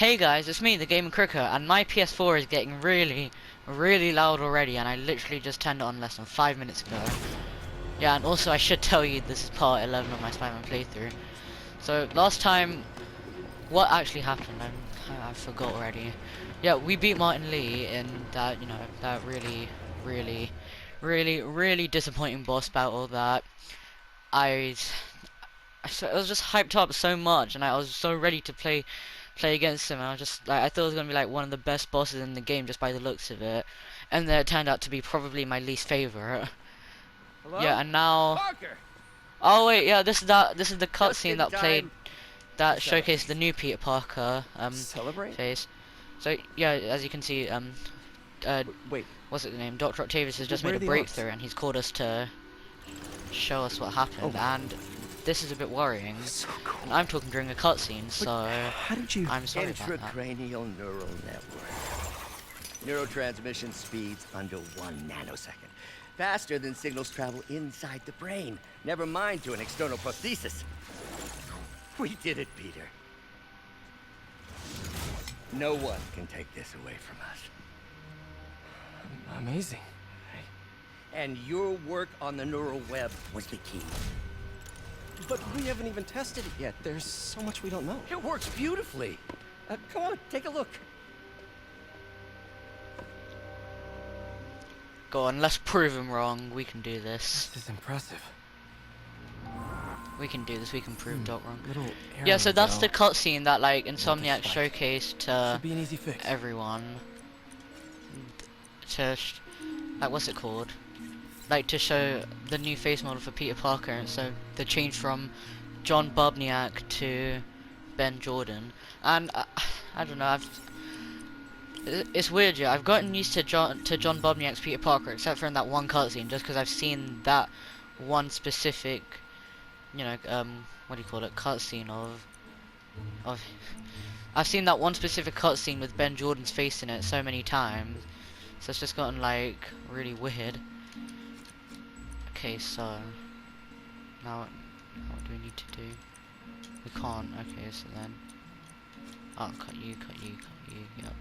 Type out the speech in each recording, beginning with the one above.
Hey guys, it's me, the Gamer Cricker, and my PS4 is getting really, really loud already, and I literally just turned it on less than 5 minutes ago. Yeah, and also I should tell you this is part 11 of my Spider-Man playthrough. So, last time, what actually happened? I forgot already. Yeah, we beat Martin Lee in that, that really, really, really, really disappointing boss battle that I was just hyped up so much, and I was so ready to play against him, and I was just like, I thought it was gonna be like one of the best bosses in the game just by the looks of it, and then it turned out to be probably my least favorite. Hello? Yeah, and now, Parker! oh wait, yeah, this is the Just cutscene in that played time that to showcased celebrate. the new Peter Parker Celebrate? face. So yeah, as you can see, uh, Wait, what's it the name? Dr. Octavius has just where made are a the others? breakthrough, and he's called us to show us what happened, Oh, and this is a bit worrying. so And cool. I'm talking during a cutscene, But so how did you... I'm sorry about that. Intracranial neural network. Neurotransmission speeds under 1 nanosecond. Faster than signals travel inside the brain. Never mind to an external prosthesis. We did it, Peter. No one can take this away from us. Amazing. And your work on the neural web was the key. But we haven't even tested it yet. There's so much we don't know. It works beautifully. Come on, take a look. Go on, let's prove him wrong. We can do this. This is impressive. We can do this. We can prove Doc wrong. Little Yeah, so that's the though. cutscene that like Insomniac Spike. showcased to Should be an easy fix. everyone. Like, what's it called? Like, to show the new face model for Peter Parker. And so the change from John Bobniak to Ben Jordan. And I don't know. It's weird, yeah. I've gotten used to John Bobniak's Peter Parker, except for in that one cutscene, just because I've seen that one specific, what do you call it, cutscene of. I've seen that one specific cutscene with Ben Jordan's face in it so many times, so it's just gotten like really weird. Okay, so now what do we need to do? We can't. Okay, so then. Oh, cut you. Yep.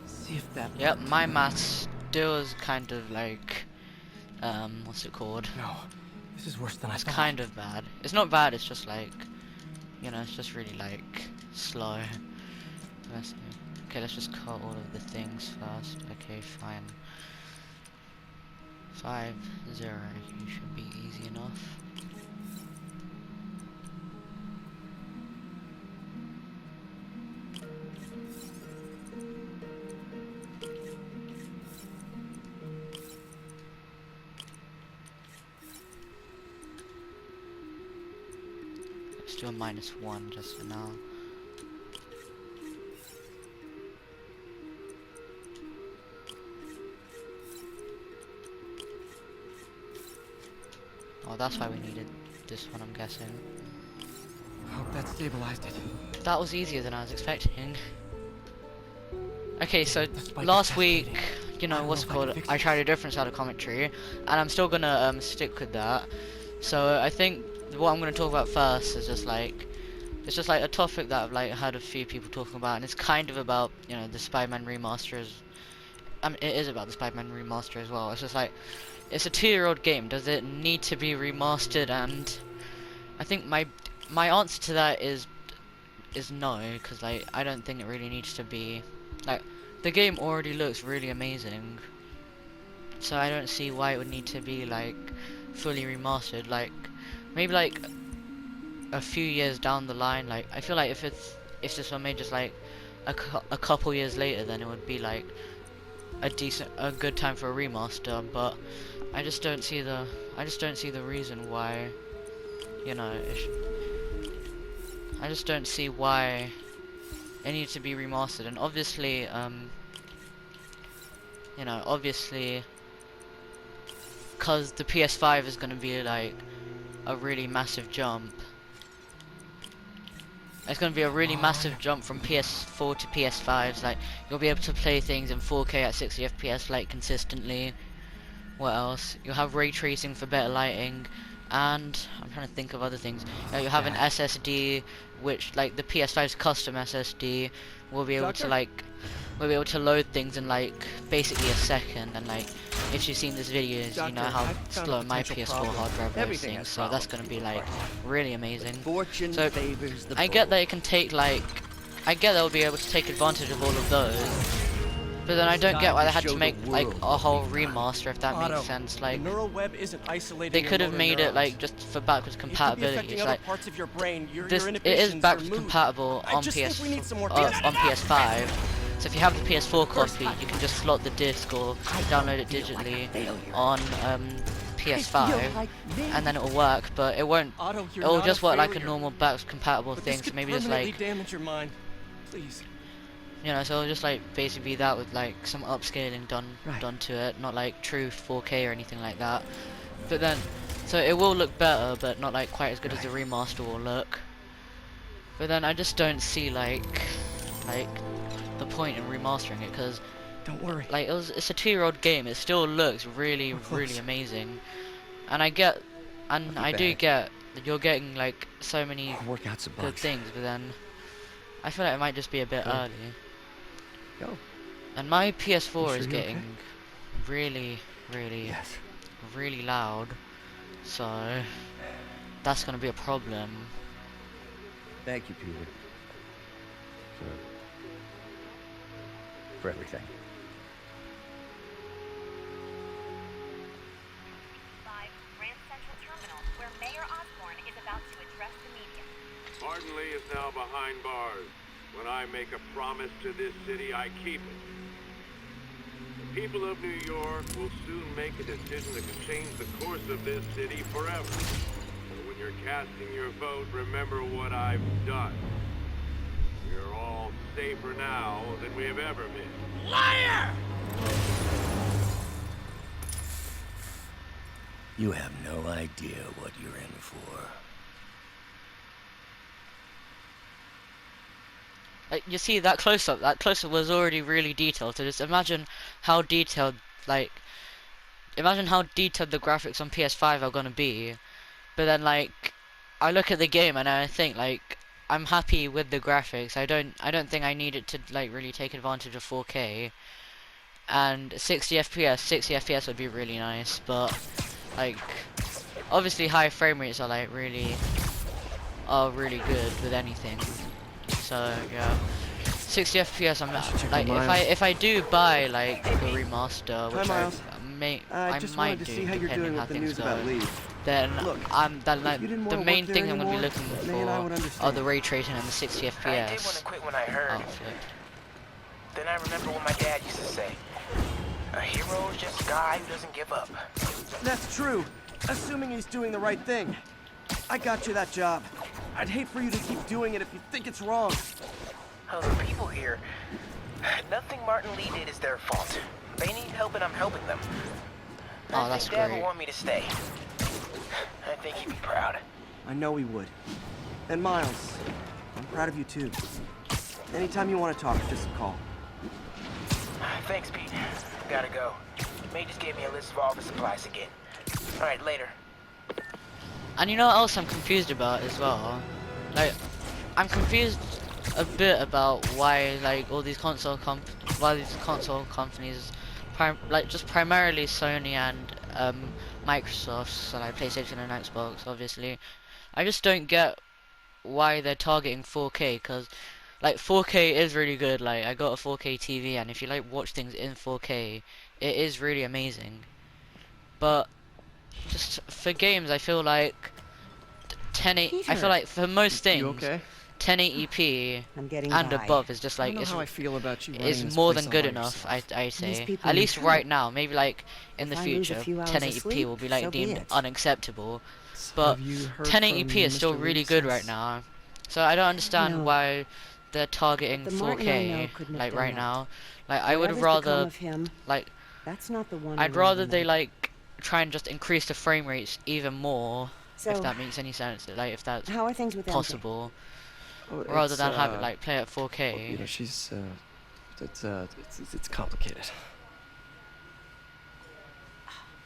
See if that... Yep, my maths still is kind of like, what's it called? No, this is worse than I It's thought. kind of bad. It's not bad, it's just like, it's just really like, slow. Okay, let's just cut all of the things first. Okay, fine. 5, 0, you should be easy enough. Let's do a -1 just for now. Oh, that's why we needed this one, I'm guessing. Hope that stabilized it. That was easier than I was expecting. Okay, so The spike is last week, cascading. I don't what's it know if I can called? fix I this. tried a different style of commentary, and I'm still gonna stick with that. So I think what I'm gonna talk about first is just like, it's just like a topic that I've like heard a few people talking about, and it's kind of about the Spider-Man remaster. It is about the Spider-Man remaster as well. It's just like, it's a 2-year-old game. Does it need to be remastered? And I think my answer to that is no, because like I don't think it really needs to be. Like, the game already looks really amazing, so I don't see why it would need to be like fully remastered. Like, maybe like a few years down the line. Like, I feel like if this were made just like a couple years later, then it would be like a good time for a remaster. But I just don't see the reason why, I just don't see why it needs to be remastered. And obviously, obviously, because the PS5 is going to be like a really massive jump. It's going to be a really massive jump from PS4 to PS5. Like, you'll be able to play things in 4K at 60 FPS like consistently. What else? You'll have ray tracing for better lighting, and I'm trying to think of other things. You'll have an SSD, which like the PS5's custom SSD will be able to load things in like basically a second. And like, if you've seen this video, you know how slow my PS4 hard drive loads things. So that's gonna be like really amazing. So I get that it can take like, I get they'll be able to take advantage of all of those. But then I don't get why they had to make like a whole remaster, if that makes sense. Like, they could have made it like just for backwards compatibility. It's like it is backwards compatible on PS5. So if you have the PS4 copy, you can just slot the disc or download it digitally on PS5, and then it will work. But it won't. It will just work like a normal backwards compatible thing. So maybe just like, you know, so it'll just like basically be that with like some upscaling done to it, not like true 4K or anything like that. But then, so it will look better, but not like quite as good as the remaster will look. But then I just don't see like the point in remastering it, because don't worry, like it's a 2-year-old game. It still looks really amazing, and I get, and I do get that you're getting like so many good things, but then I feel like it might just be a bit early. Go. And my PS4 is getting really loud, so that's gonna be a problem. Thank you, Peter. For everything. Grand Central Terminal, where Mayor Osborne is about to address the media. Martin Lee is now behind bars. When I make a promise to this city, I keep it. The people of New York will soon make a decision that can change the course of this city forever. So when you're casting your vote, remember what I've done. We're all safer now than we have ever been. Liar! You have no idea what you're in for. You see that close-up was already really detailed. So just imagine how detailed, imagine how detailed the graphics on PS5 are gonna be. But then like, I look at the game and I think like, I'm happy with the graphics. I don't think I need it to like really take advantage of 4K. And 60 FPS would be really nice, but like, obviously high frame rates are like really good with anything. So yeah, 60 FPS. I'm like, if I do buy like the remaster, which I might do depending how things go, then the main thing I'm gonna be looking for are the ray tracing and the 60 FPS. I did want to quit when I heard. Then I remember what my dad used to say: a hero is just a guy who doesn't give up. That's true, assuming he's doing the right thing. I got you that job. I'd hate for you to keep doing it if you think it's wrong. Oh, the people here, nothing Martin Lee did is their fault. They need help and I'm helping them. Oh, that's Dad great. would want me to stay. I think he'd be proud. I know he would. And Miles, I'm proud of you too. Anytime you want to talk, just call. Thanks, Pete. Gotta go. May just gave me a list of all the supplies again. Alright, later. And you know what else I'm confused about as well? Like, I'm confused a bit about why like all these console companies, just primarily Sony and Microsoft, so like PlayStation and Xbox, obviously. I just don't get why they're targeting 4K, because like 4K is really good. Like, I got a 4K TV, and if you like watch things in 4K, it is really amazing. But just for games, I feel like 1080. I feel like for most things, 1080p and above is just like it's more than good enough. I say, at least right now. Maybe like in the future, 1080p will be like deemed unacceptable. But 1080p is still really good right now. So I don't understand why they're targeting 4K like right now. Like, I would rather like, I'd rather they like try and just increase the frame rates even more, if that makes any sense. Like, if that's possible. Oh, rather than have it like play at You 4K. know, it's complicated.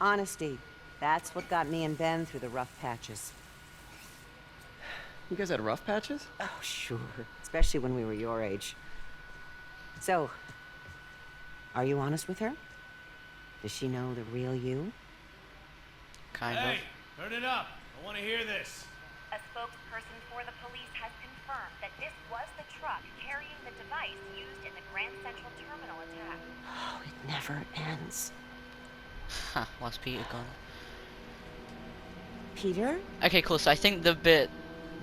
Honesty. That's what got me and Ben through the rough patches. You guys had rough patches? Oh, sure. Especially when we were your age. So, are you honest with her? Does she know the real you? Kind of. Hey, turn it up. I want to hear this. A spokesperson for the police has confirmed that this was the truck carrying the device used in the Grand Central Terminal attack. Oh, it never ends. Ha, what's Peter gone? Peter? Okay, cool. So I think the bit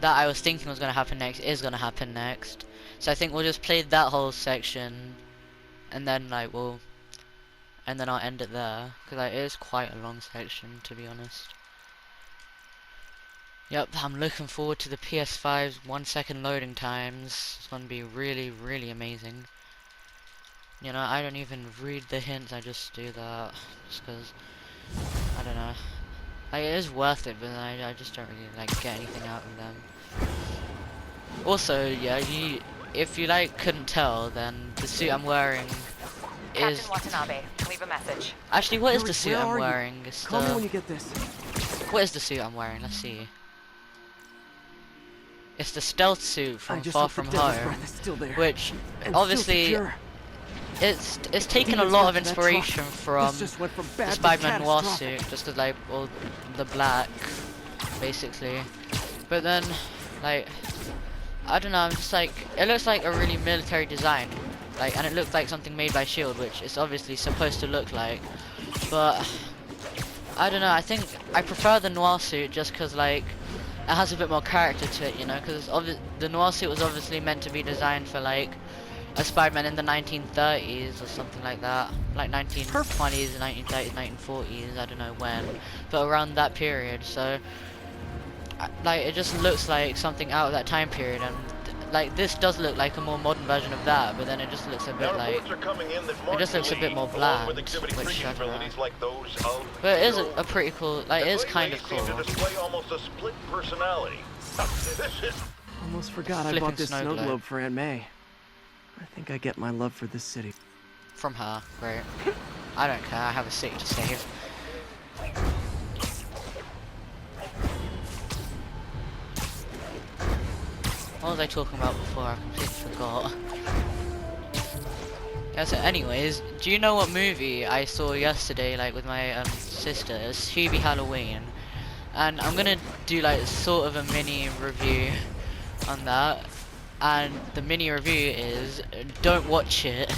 that I was thinking was going to happen next is going to happen next. So I think we'll just play that whole section, and then like and then I'll end it there, because like, it is quite a long section, to be honest. Yep, I'm looking forward to the PS5's 1-second loading times. It's going to be really, really amazing. You know, I don't even read the hints, I just do that, just because, I don't know. Like, it is worth it, but I just don't really, like, get anything out of them. Also, yeah, if you, like, couldn't tell, then the suit I'm wearing is... Captain Watanabe, leave a message. Actually, what is Yuri, the suit where I'm are you? wearing? It's Call me the... when you get this. What is the suit I'm wearing? Let's see. It's the stealth suit I from just Far hope From the devil's Home, breath is still there. which And obviously still secure. it's taken a Demons lot got of to that truck. inspiration from This just went from the bad to Spider-Man Noir catastrophic. suit, just cause like all the black, basically. But then, like, I don't know. I'm just like, it looks like a really military design, like, and it looks like something made by Shield, which it's obviously supposed to look like. But I don't know. I think I prefer the Noir suit just cause like it has a bit more character to it, you know, because the Noir suit was obviously meant to be designed for like a Spider-Man in the 1930s or something like that, like 1920s, 1930s, 1940s, I don't know when, but around that period. So like it just looks like something out of that time period, and like this does look like a more modern version of that, but then it just looks a bit like, it just looks a bit more bland, which I don't know. like those of But it is a pretty cool, like it is kind of cool. seem to display almost a split personality. This is Almost forgot I Flipping bought this snow snow globe. globe for Aunt May. I think I get my love for this city. From her, great. I don't care, I have a city to save. What was I talking about before? I completely forgot. Yeah, so anyways, do you know what movie I saw yesterday, like with my sister? It's Hubie Halloween. And I'm gonna do like sort of a mini review on that. And the mini review is, don't watch it.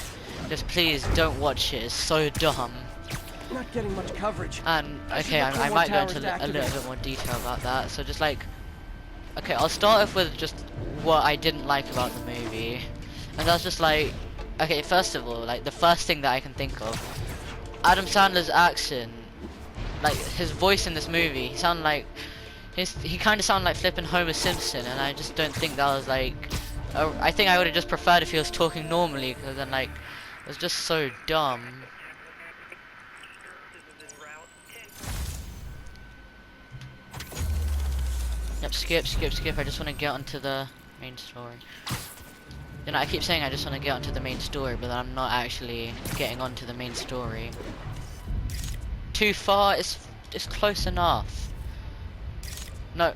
Just please don't watch it, it's so dumb. Not getting much coverage. And I should okay, look for I more might go towers into to a little activate. bit more detail about that. So just like, okay, I'll start off with just what I didn't like about the movie. And that's just like, okay, first of all, like the first thing that I can think of, Adam Sandler's accent, like his voice in this movie, he sounded like, he kind of sounded like flipping Homer Simpson, and I just don't think that was like, I think I would have just preferred if he was talking normally, because then like, it was just so dumb. Yep, skip. I just want to get onto the main story. You know, I keep saying I just want to get onto the main story, but I'm not actually getting onto the main story. Too far? It's close enough. No,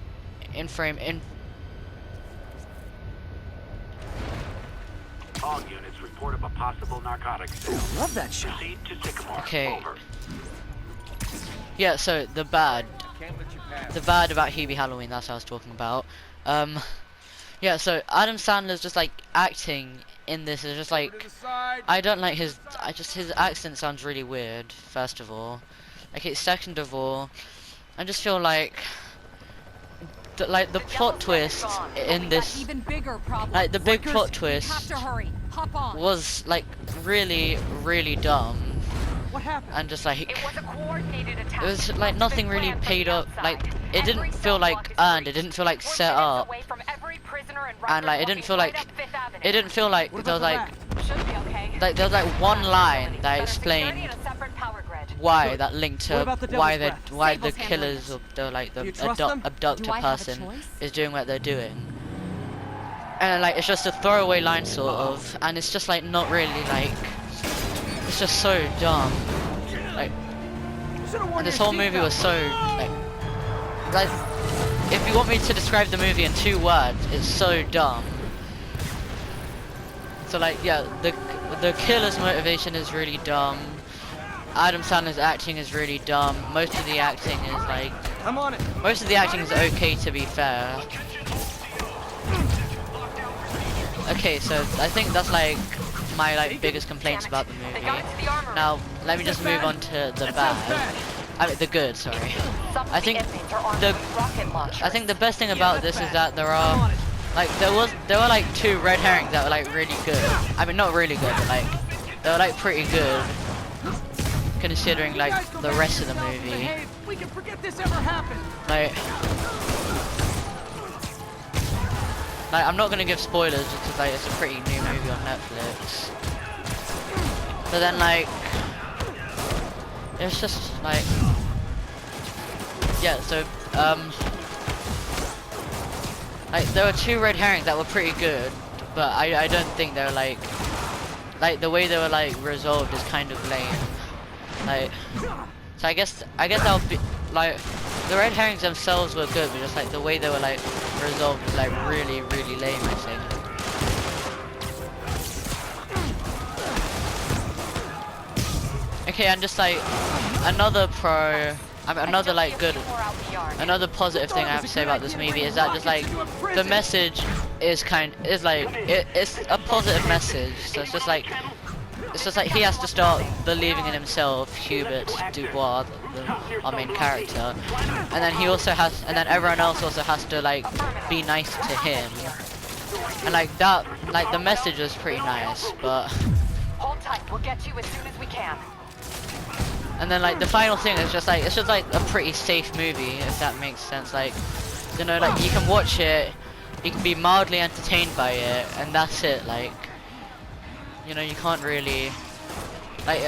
in frame. all units report up a possible narcotics sale. Love that shot. Proceed to Sycamore. Okay. Over. Yeah, so the bad about Hubie Halloween, that's what I was talking about. Yeah, so Adam Sandler's just like acting in this is just like, I don't like his accent sounds really weird, first of all. Okay, second of all, I just feel like the plot twist in this, Even bigger problem. like the big Rikers, plot we twist have to hurry. Hop on. was like really dumb, What happened? and just like It was a coordinated attack. it was like nothing really Planned from paid the up, like outside. it Every didn't cell feel like block is earned, it breached. didn't feel like We're set minutes up, away from every prisoner and and like it Ryker didn't feel walking like right up Fifth Avenue. it didn't feel like What there was about like the Should be okay. like there was like one line that Better explained security and a separate power grid. why Good. that linked What to about the why devil's the breath? why the Sable's handling killers this. or the like the Do you trust them? abductor Do I have a person choice? is doing what they're doing. and like it's just a throwaway line sort of, and it's just like not really like, it's just so dumb. Like, and this whole movie was so like if you want me to describe the movie in 2 words, it's so dumb. So like, yeah, the killer's motivation is really dumb. Adam Sandler's acting is really dumb. Most of the acting is like, I'm on it. most of the acting is okay, to be fair. Okay, so I think that's like my like biggest complaints about the movie. Now let me just move on to the bad. I mean the good, sorry. I think the best thing about this is that there are like there were like 2 red herrings that were like really good. I mean not really good, but like they were like pretty good considering like the rest of the movie. We can forget this ever happened. Like I'm not gonna give spoilers just because like it's a pretty new movie on Netflix. But then like it's just like, yeah, so like there were 2 red herrings that were pretty good, but I don't think they were like the way they were like resolved is kind of lame. Like, so I guess I'll be like, the red herrings themselves were good, but just like the way they were like resolved was like really lame, I think. Okay, and just like another another positive thing I have to say about this movie is that just like the message is it's a positive message. So it's just like he has to start believing in himself, Hubert Dubois, our main character, and then everyone else also has to like be nice to him, and like that, like the message is pretty nice, but Hold tight, we'll get you as soon as we can. and then like the final thing is just like it's just like a pretty safe movie, if that makes sense. Like, you know, like you can watch it, you can be mildly entertained by it, and that's it. Like, you know, you can't really like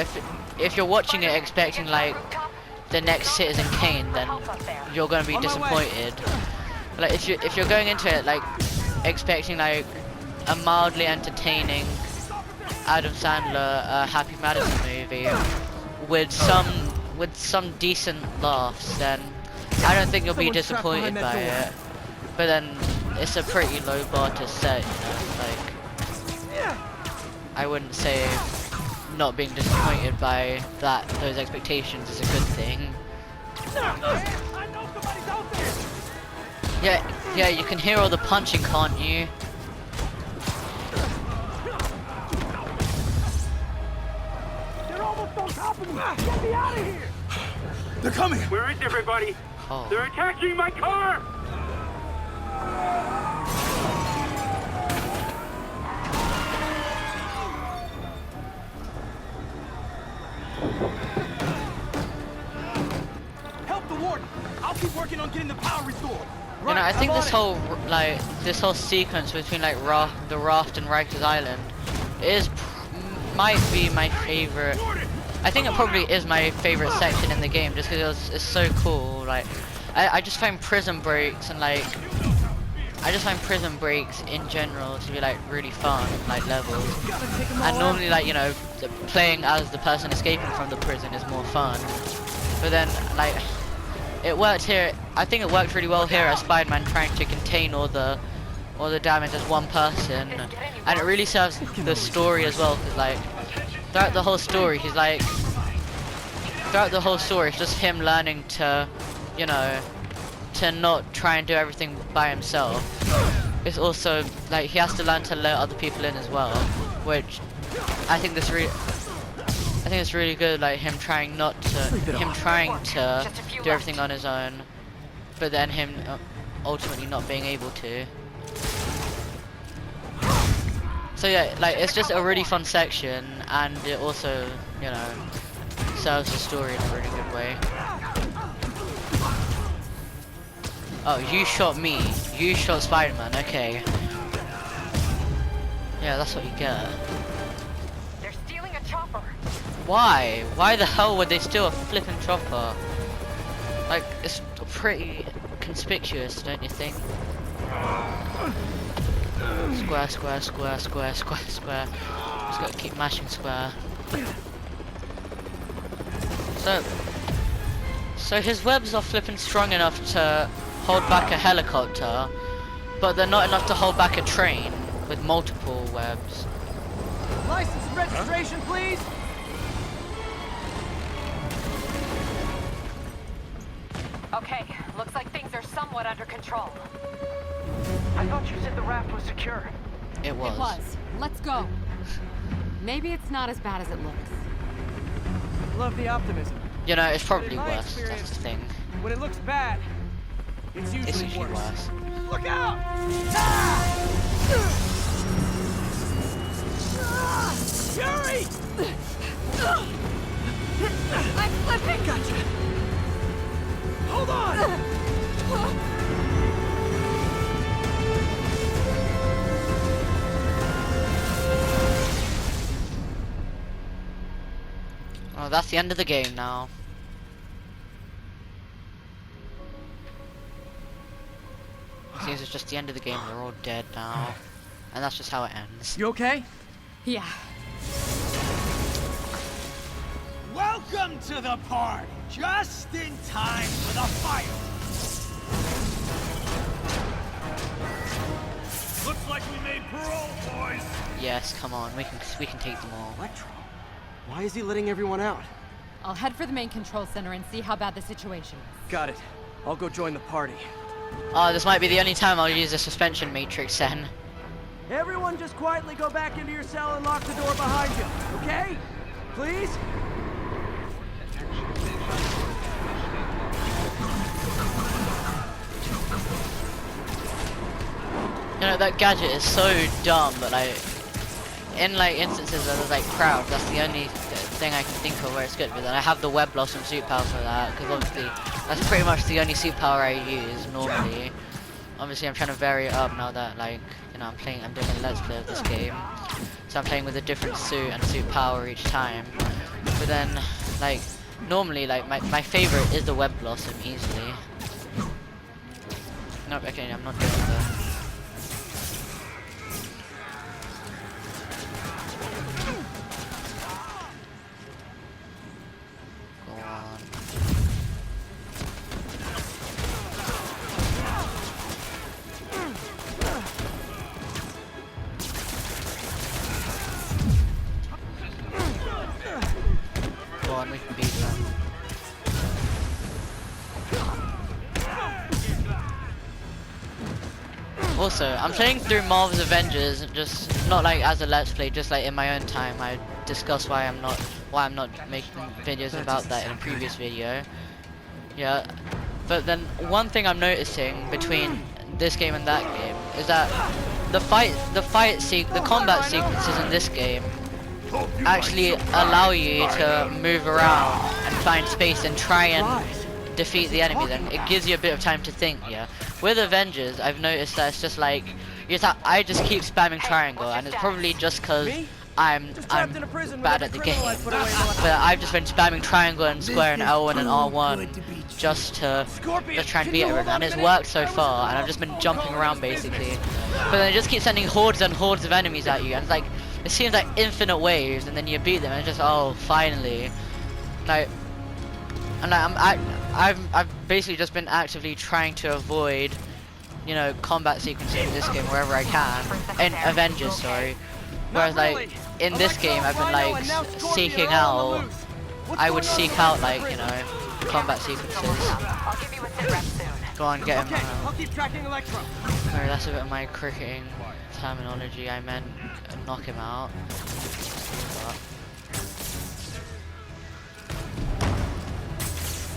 if you're watching it expecting like the next Citizen Kane, then you're gonna be disappointed. Like if you're going into it like expecting like a mildly entertaining Adam Sandler Happy Madison movie with some decent laughs, then I don't think you'll be disappointed by it. But then it's a pretty low bar to set, you know, like I wouldn't say not being disappointed by those expectations is a good thing. Yeah, you can hear all the punching, can't you? They're almost on top of me. Get me out of here. They're coming. Where is everybody? Oh. They're attacking my car! Help the warden. I'll keep working on getting the power restored. You know, I think this whole sequence between like the Raft and Ryker's Island might be my favorite. I think it probably is my favorite section in the game, just because it's so cool. Like, I just find prison breaks and like prison breaks in general to be like really fun, like levels. And normally, like, you know, playing as the person escaping from the prison is more fun. But then like it worked here. I think it worked really well here as Spider-Man trying to contain all the damage as one person, and it really serves the story as well, because like throughout the whole story it's just him learning to, you know, to not try and do everything by himself. It's also like he has to learn to let other people in as well, which I think it's really good, like him trying to do everything on his own, but then him ultimately not being able to. So yeah, like it's just a really fun section, and it also, you know, serves the story in a really good way. Oh, you shot me. You shot Spider-Man. Okay. Yeah, that's what you get. They're stealing a chopper. Why? Why the hell would they steal a flippin' chopper? Like, it's pretty conspicuous, don't you think? Square, square, square, square, square, square. Just gotta keep mashing square. So his webs are flipping strong enough to hold back a helicopter, but they're not enough to hold back a train with multiple webs. License and registration, please. Okay, looks like things are somewhat under control. I thought you said the raft was secure. It was. It was. Let's go. Maybe it's not as bad as it looks. Love the optimism. You know, it's But probably in my worse. That's experience, the thing. when it looks bad, it's usually, worse. Look out! Ah! Yuri! I'm slipping! Gotcha. Hold on! Oh, that's the end of the game now. It seems it's just the end of the game. We're all dead now, and that's just how it ends. You okay? Yeah. Welcome to the party! Just in time for the fight! Looks like we made parole, boys! Yes, come on, we can take them all. Electro. Why is he letting everyone out? I'll head for the main control center and see how bad the situation is. Got it. I'll go join the party. Oh, this might be the only time I'll use the suspension matrix then. Everyone just quietly go back into your cell and lock the door behind you, okay? Please? You know, that gadget is so dumb, but like, in like instances where there's like crowds, that's the only thing I can think of where it's good. But then I have the web blossom suit power for that, because obviously that's pretty much the only suit power I use normally. Obviously I'm trying to vary it up now that, like, you know, I'm doing a let's play of this game, so I'm playing with a different suit and suit power each time. But then, like, normally, like, my favorite is the web blossom easily. Nope, okay, I'm not doing that. We can beat them. Also, I'm playing through Marvel's Avengers, just not like as a let's play, just like in my own time. I discuss why I'm not making videos about that in a previous video. Yeah, but then one thing I'm noticing between this game and that game is that the combat sequences in this game actually allow you to move around and find space and try and defeat the enemies, and it gives you a bit of time to think. Yeah, with Avengers I've noticed that it's just like I just keep spamming triangle, and it's probably just because I'm bad at the game, but I've just been spamming triangle and square and L1 and R1 just to try and beat everyone, and it's worked so far, and I've just been jumping around basically, but then it just keeps sending hordes and hordes of enemies at you, and it's like, it seems like infinite waves, and then you beat them, and it's just, oh, finally. Like, and I've basically just been actively trying to avoid, you know, combat sequences in this game wherever I can, in Avengers, sorry. Whereas like in this game, I've been like seeking out. I would seek out, like, you know, combat sequences. I'll give you a sit rep soon. Go on, get him. I'll keep tracking Electro. Sorry, that's a bit of my cricketing terminology. I meant knock him out.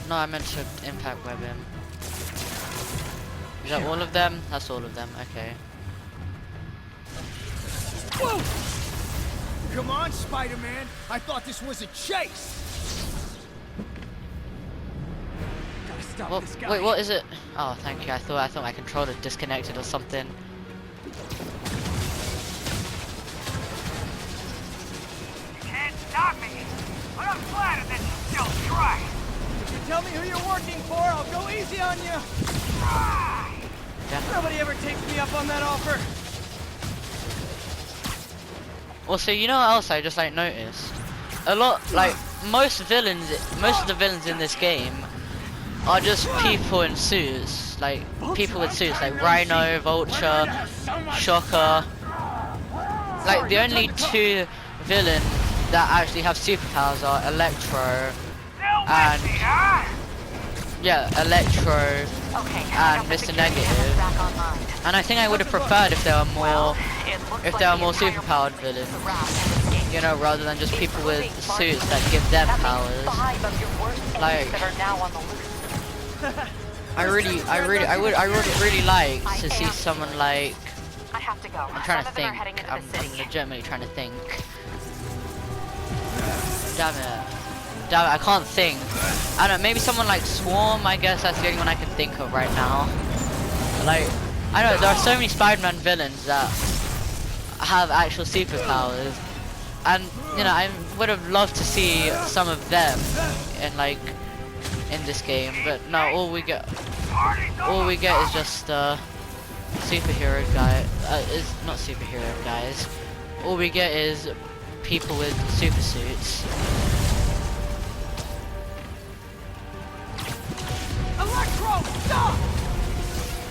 No, I meant to impact web him. Is that all of them? That's all of them, okay. Whoa! Come on, Spider-Man. I thought this was a chase. Gotta stop Well, this guy. wait, what is it? Oh, thank you. I thought my controller disconnected or something. Can't stop me, but I'm flattered that you still try. If you tell me who you're working for, I'll go easy on you. Yeah. Nobody ever takes me up on that offer. Also, you know what else I just like noticed? A lot, like most of the villains in this game are just people in suits, like people with suits, like Rhino, Vulture, Shocker. Like the only two villains that actually have superpowers are Electro and Electro and Mr. Negative. And I think I would have preferred if there were more superpowered villains, you know, rather than just people with suits that give them powers. Like, I would really like to see someone like, I'm trying to think, I'm legitimately trying to think. Damn it, I can't think. I don't know, maybe someone like Swarm, I guess that's the only one I can think of right now. Like, I don't know, there are so many Spider-Man villains that have actual superpowers, and you know, I would have loved to see some of them in this game, but no, all we get is just superhero guy. Is not superhero guys. All we get is people with super suits. Electro, stop!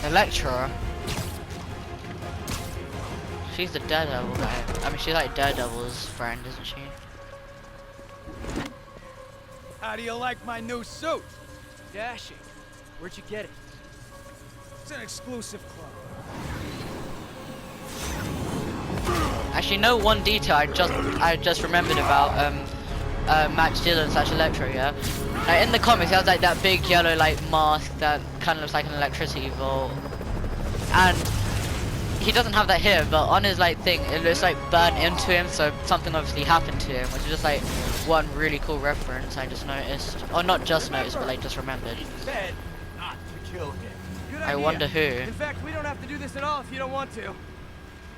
Electra. She's the Daredevil guy. I mean, she's like Daredevil's friend, isn't she? How do you like my new suit? Dashing. Where'd you get it? It's an exclusive club. Actually, no, one detail I just remembered about Max Dillon / Electro. Yeah, like in the comics, he has like that big yellow like mask that kind of looks like an electricity bolt, and he doesn't have that here, but on his like thing, it looks like burnt into him, so something obviously happened to him, which is just like one really cool reference I just noticed, or not just noticed, but like just remembered. Said not to kill him. Good I idea. wonder who. In fact, we don't have to do this at all if you don't want to.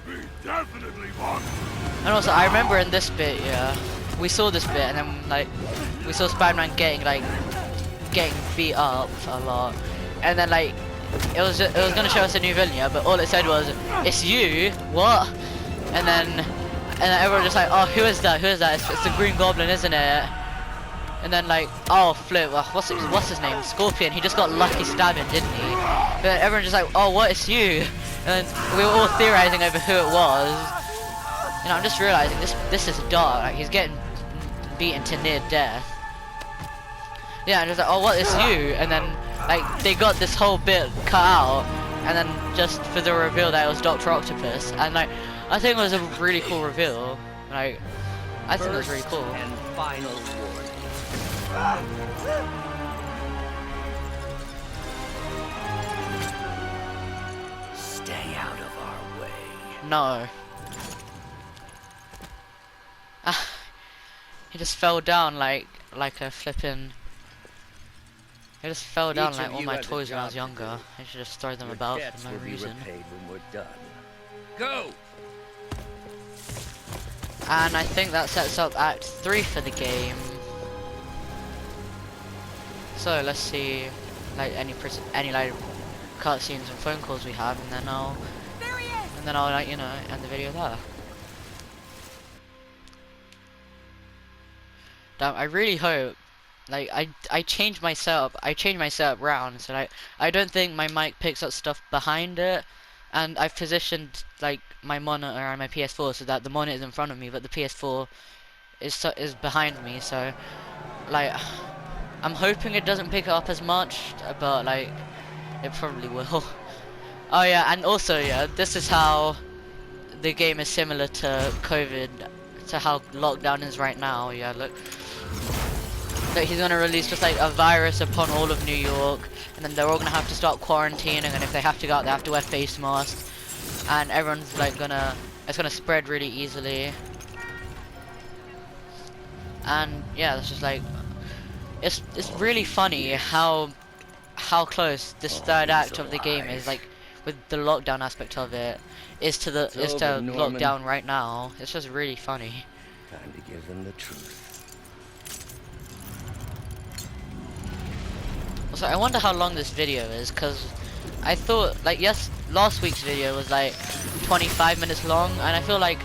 We definitely want. And also, I remember in this bit, yeah, we saw this bit, and then like we saw Spider-Man getting beat up a lot, and then like it was gonna show us a new villain, yeah, but all it said was, "It's you, what?" And then everyone just like, "Oh, who is that? Who is that? It's the Green Goblin, isn't it?" And then like, "Oh, flip, well, what's his name? Scorpion. He just got lucky stabbing, didn't he?" But everyone just like, "Oh, what? It's you?" And we were all theorizing over who it was. You know, I'm just realizing this is dark. Like, he's getting beaten to near death. Yeah, and it was like, "Oh, what? It's you?" And then like they got this whole bit cut out, and then just for the reveal that it was Dr. Octopus, and like I think it was a really cool reveal. Like I think it was really cool. And final warning. Stay out of our way. No. He just fell down like a flippin'. He just fell down Each like of all you my has a toys when I was job to younger. do. I should just throw them Your about debts for no will be reason. repaid when we're done. Go! And I think that sets up Act 3 for the game. So let's see, like any like cutscenes and phone calls we have, and then I'll like, you know, end the video there. Damn, I really hope, like I changed my setup. I changed my setup round, so like I don't think my mic picks up stuff behind it, and I've positioned like my monitor and my PS4 so that the monitor is in front of me, but the PS4 is behind me. So like I'm hoping it doesn't pick it up as much, but like it probably will. Oh yeah, and also yeah, this is how the game is similar to COVID, to how lockdown is right now. Yeah, look. That he's gonna release just like a virus upon all of New York, and then they're all gonna have to start quarantining, and if they have to go out, they have to wear face masks, and everyone's like it's gonna spread really easily. And yeah, it's just like it's really funny how close this third act of the game is, like with the lockdown aspect of it, is to lockdown right now. It's just really funny. Time to give them the truth. Also, I wonder how long this video is, because I thought, like, yes, last week's video was like 25 minutes long, and I feel like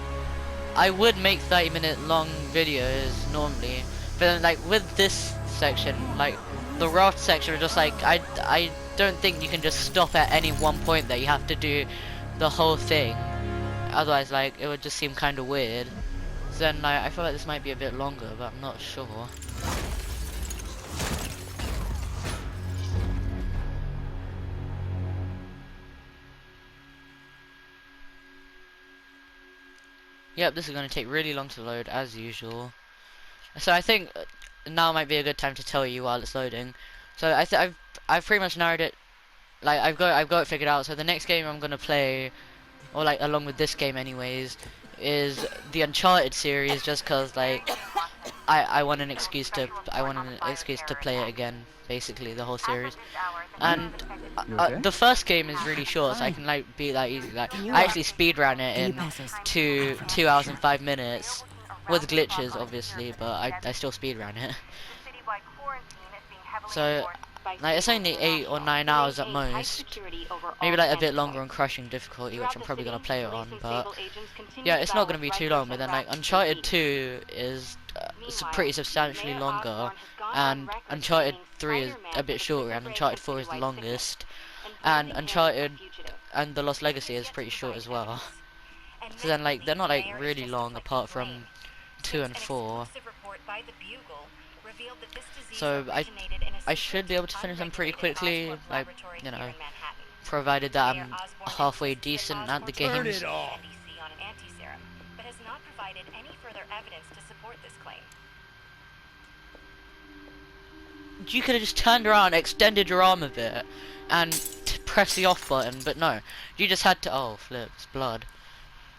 I would make 30-minute long videos normally, but then, like, with this section, like the Raft section, just like I don't think you can just stop at any one point there. You have to do the whole thing, otherwise like it would just seem kind of weird. So then like, I feel like this might be a bit longer, but I'm not sure. Yep, this is going to take really long to load as usual. So I think now might be a good time to tell you while it's loading. So I've pretty much narrowed it. Like I've got it figured out. So the next game I'm gonna play, or like along with this game anyways, is the Uncharted series. Just cause like I want an excuse to play it again. Basically the whole series. And the first game is really short, so I can like beat that easily. Like I actually speedran it in 2 hours and 5 minutes. With glitches, obviously, but I still speedran it. So, like, it's only 8 or 9 hours at most. Maybe like a bit longer on crushing difficulty, which I'm probably gonna play it on. But yeah, it's not gonna be too long. But then like Uncharted 2 is pretty substantially longer, and Uncharted 3 is a bit shorter, and Uncharted 4 is the longest, and Uncharted and The Lost Legacy is pretty short as well. So then like they're not like really long apart from 2 and 4. So I should be able to finish them pretty quickly, like, you know, provided that I'm halfway decent at the games. You could have just turned around, extended your arm a bit, and press the off button, but no, you just had to. Oh, flip, it's blood.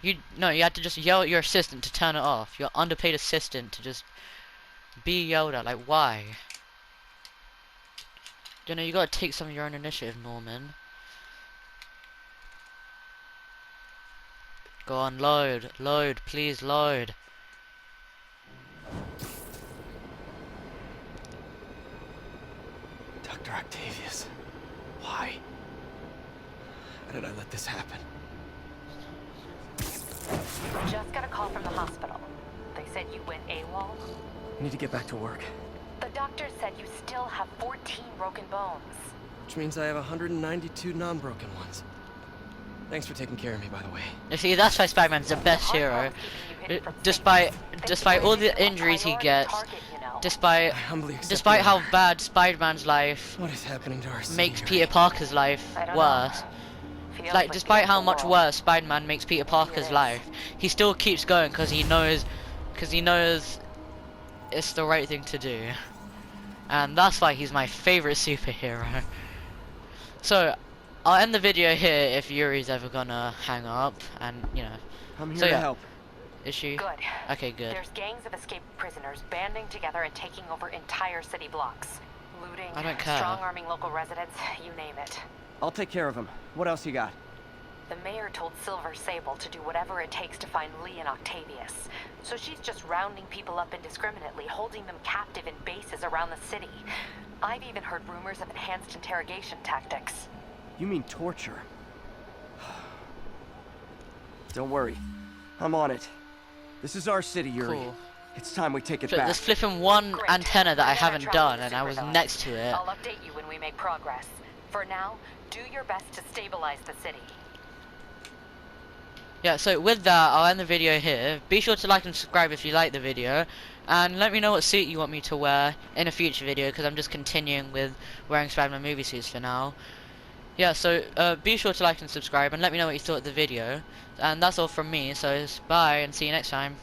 You had to just yell at your assistant to turn it off. Your underpaid assistant to just be yelled at. Like, why? You know, you gotta take some of your own initiative, Norman. Go on, load, please load. Dr. Octavius, why? How did I let this happen? Just got a call from the hospital. They said you went AWOL. I need to get back to work. The doctor said you still have 14 broken bones. Which means I have 192 non-broken ones. Thanks for taking care of me, by the way. You see, that's why Spider-Man's the best hero. Despite all the injuries he gets, despite how bad Spider-Man's life What is happening to our makes senior? Peter Parker's life worse. Like, despite how much worse Spider-Man makes Peter Parker's life, he still keeps going because he knows it's the right thing to do. And that's why he's my favorite superhero. So, I'll end the video here if Yuri's ever gonna hang up, and, you know. I'm here So, to yeah. help. Is she? Good. Okay, good. There's gangs of escaped prisoners banding together and taking over entire city blocks. Looting, I don't care. strong-arming local residents, you name it. I'll take care of him. What else you got? The mayor told Silver Sable to do whatever it takes to find Lee and Octavius. So she's just rounding people up indiscriminately, holding them captive in bases around the city. I've even heard rumors of enhanced interrogation tactics. You mean torture? Don't worry. I'm on it. This is our city, Yuri. Cool. It's time we take it So back. there's flipping one Great. antenna that I We're gonna haven't track done, the and I was supervillains. next to it. I'll update you when we make progress. For now, do your best to stabilize the city. Yeah, so with that, I'll end the video here. Be sure to like and subscribe if you like the video. And let me know what suit you want me to wear in a future video, because I'm just continuing with wearing Spider-Man movie suits for now. Yeah, so be sure to like and subscribe, and let me know what you thought of the video. And that's all from me, so bye, and see you next time.